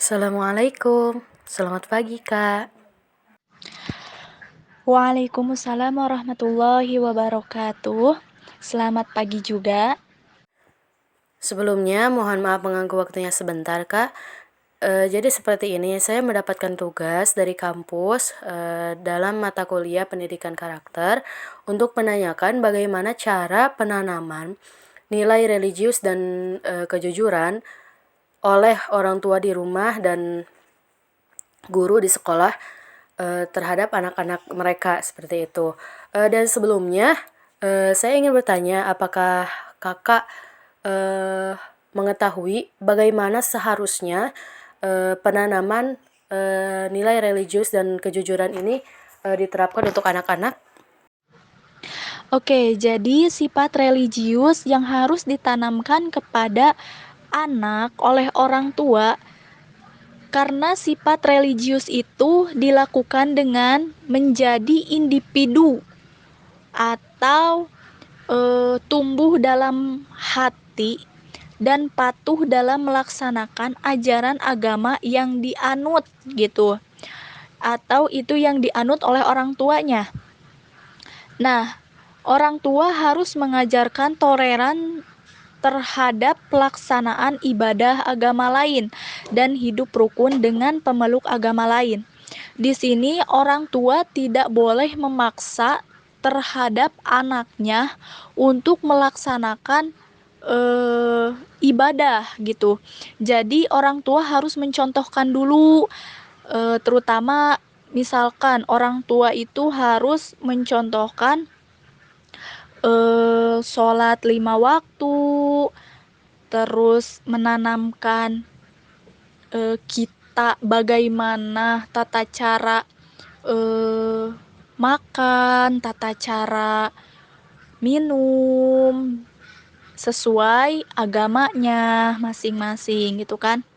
Assalamualaikum, selamat pagi Kak. Waalaikumsalam warahmatullahi wabarakatuh. Selamat pagi juga. Sebelumnya mohon maaf mengganggu waktunya sebentar Kak. Jadi seperti ini, saya mendapatkan tugas dari kampus dalam mata kuliah pendidikan karakter untuk menanyakan bagaimana cara penanaman nilai religius dan kejujuran oleh orang tua di rumah dan guru di sekolah terhadap anak-anak mereka seperti itu. Dan sebelumnya saya ingin bertanya, apakah kakak mengetahui bagaimana seharusnya penanaman nilai religius dan kejujuran ini diterapkan untuk anak-anak? Oke, jadi sifat religius yang harus ditanamkan kepada anak oleh orang tua karena sifat religius itu dilakukan dengan menjadi individu atau tumbuh dalam hati dan patuh dalam melaksanakan ajaran agama yang dianut gitu, atau itu yang dianut oleh orang tuanya. Nah, orang tua harus mengajarkan toleran terhadap pelaksanaan ibadah agama lain dan hidup rukun dengan pemeluk agama lain. Di sini orang tua tidak boleh memaksa terhadap anaknya untuk melaksanakan ibadah gitu. Jadi orang tua harus mencontohkan dulu, terutama misalkan orang tua itu harus mencontohkan sholat 5 waktu, terus menanamkan kita bagaimana tata cara makan, tata cara minum sesuai agamanya masing-masing gitu kan.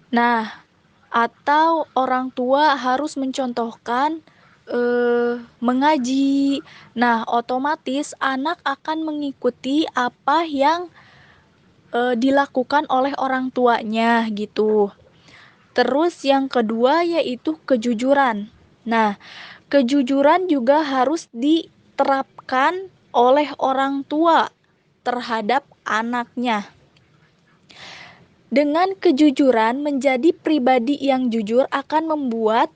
Nah, atau orang tua harus mencontohkan mengaji. Nah, otomatis anak akan mengikuti apa yang dilakukan oleh orang tuanya gitu. Terus yang kedua yaitu kejujuran. Nah, kejujuran juga harus diterapkan oleh orang tua terhadap anaknya. Dengan kejujuran, menjadi pribadi yang jujur akan membuat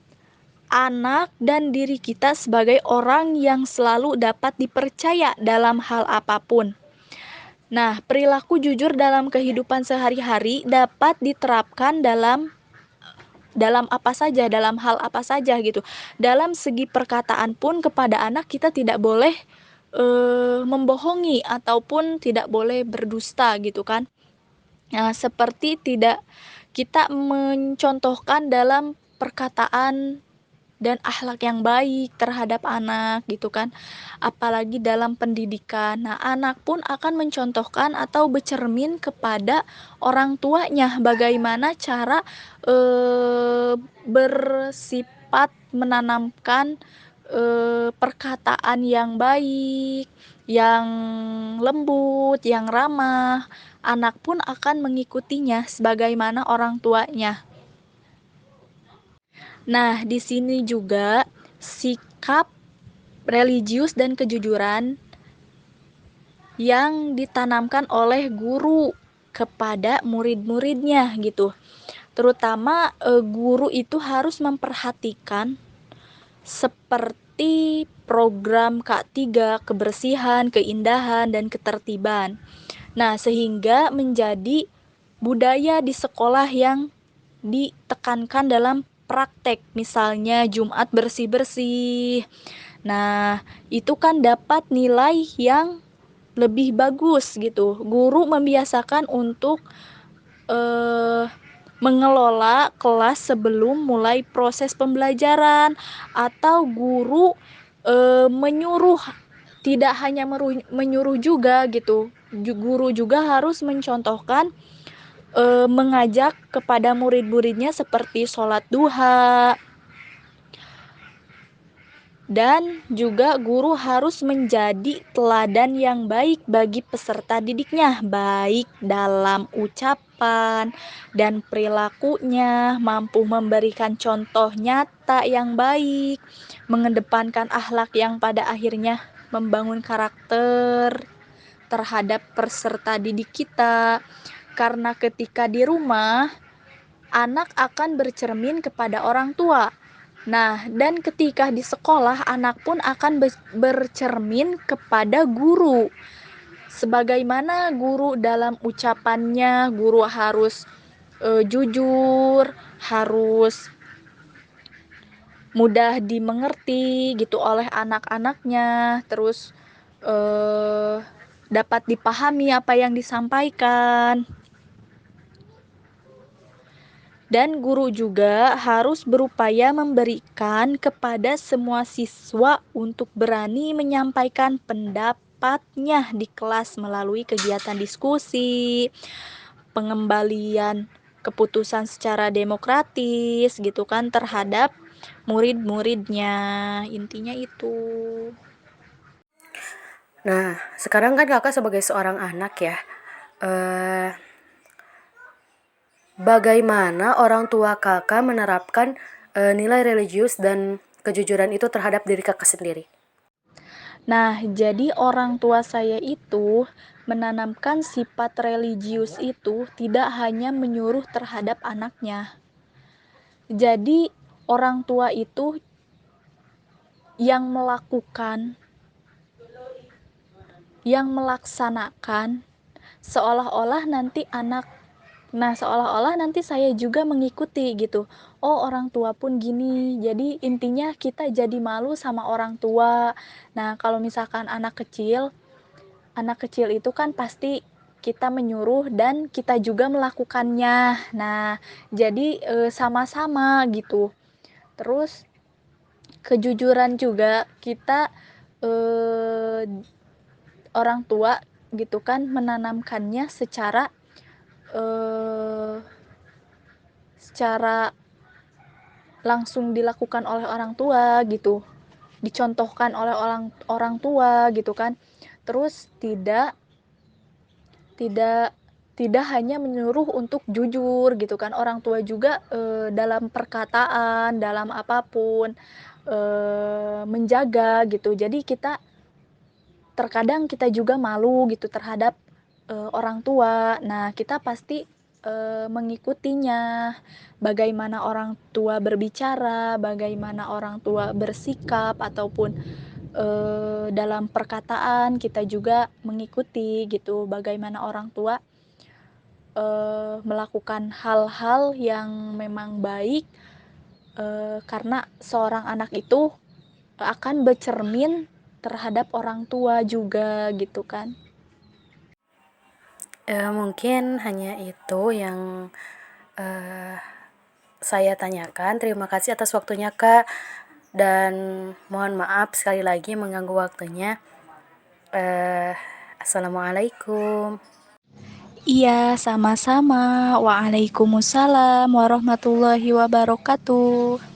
anak dan diri kita sebagai orang yang selalu dapat dipercaya dalam hal apapun. Nah, perilaku jujur dalam kehidupan sehari-hari dapat diterapkan dalam apa saja, dalam hal apa saja gitu. Dalam segi perkataan pun kepada anak kita tidak boleh membohongi ataupun tidak boleh berdusta gitu kan. Nah, seperti tidak kita mencontohkan dalam perkataan dan akhlak yang baik terhadap anak gitu kan. Apalagi dalam pendidikan. Nah, anak pun akan mencontohkan atau bercermin kepada orang tuanya bagaimana cara bersifat menanamkan perkataan yang baik, yang lembut, yang ramah. Anak pun akan mengikutinya sebagaimana orang tuanya. Nah, di sini juga sikap religius dan kejujuran yang ditanamkan oleh guru kepada murid-muridnya gitu. Terutama guru itu harus memperhatikan seperti program K3, kebersihan, keindahan, dan ketertiban. Nah, sehingga menjadi budaya di sekolah yang ditekankan dalam praktek, misalnya Jumat bersih-bersih. Nah, itu kan dapat nilai yang lebih bagus gitu. Guru membiasakan untuk mengelola kelas sebelum mulai proses pembelajaran, atau guru menyuruh, tidak hanya menyuruh juga gitu. Guru juga harus mencontohkan mengajak kepada murid-muridnya seperti sholat duha Dan juga guru harus menjadi teladan yang baik bagi peserta didiknya, baik dalam ucapan dan perilakunya, mampu memberikan contoh nyata yang baik, mengedepankan akhlak yang pada akhirnya membangun karakter terhadap peserta didik kita. Karena ketika di rumah, anak akan bercermin kepada orang tua. Nah, dan ketika di sekolah, anak pun akan bercermin kepada guru. Sebagaimana guru dalam ucapannya, guru harus jujur, harus mudah dimengerti gitu oleh anak-anaknya, terus dapat dipahami apa yang disampaikan. Dan guru juga harus berupaya memberikan kepada semua siswa untuk berani menyampaikan pendapatnya di kelas melalui kegiatan diskusi, pengembalian keputusan secara demokratis gitu kan terhadap murid-muridnya. Intinya itu. Nah, sekarang kan kakak sebagai seorang anak ya, eh, bagaimana orang tua kakak menerapkan nilai religius dan kejujuran itu terhadap diri kakak sendiri? Nah, jadi orang tua saya itu menanamkan sifat religius itu tidak hanya menyuruh terhadap anaknya. Jadi orang tua itu yang melakukan, yang melaksanakan seolah-olah nanti seolah-olah nanti saya juga mengikuti gitu. Oh, orang tua pun gini. Jadi intinya kita jadi malu sama orang tua. Nah, kalau misalkan anak kecil itu kan pasti kita menyuruh dan kita juga melakukannya. Nah, jadi sama-sama gitu. Terus kejujuran juga kita eh, orang tua gitu kan menanamkannya eh, secara langsung dilakukan oleh orang tua gitu, dicontohkan oleh orang orang tua gitu kan. Terus tidak tidak hanya menyuruh untuk jujur gitu kan, orang tua juga dalam perkataan, dalam apapun menjaga gitu. Jadi terkadang kita juga malu gitu terhadap orang tua. Nah, kita pasti mengikutinya. Bagaimana orang tua berbicara, bagaimana orang tua bersikap ataupun dalam perkataan kita juga mengikuti gitu. Bagaimana orang tua melakukan hal-hal yang memang baik karena seorang anak itu akan bercermin terhadap orang tua juga gitu kan. Mungkin hanya itu yang eh, saya tanyakan. Terima kasih atas waktunya Kak, dan mohon maaf sekali lagi mengganggu waktunya. Eh, Assalamualaikum. Iya, sama-sama. Waalaikumsalam warahmatullahi wabarakatuh.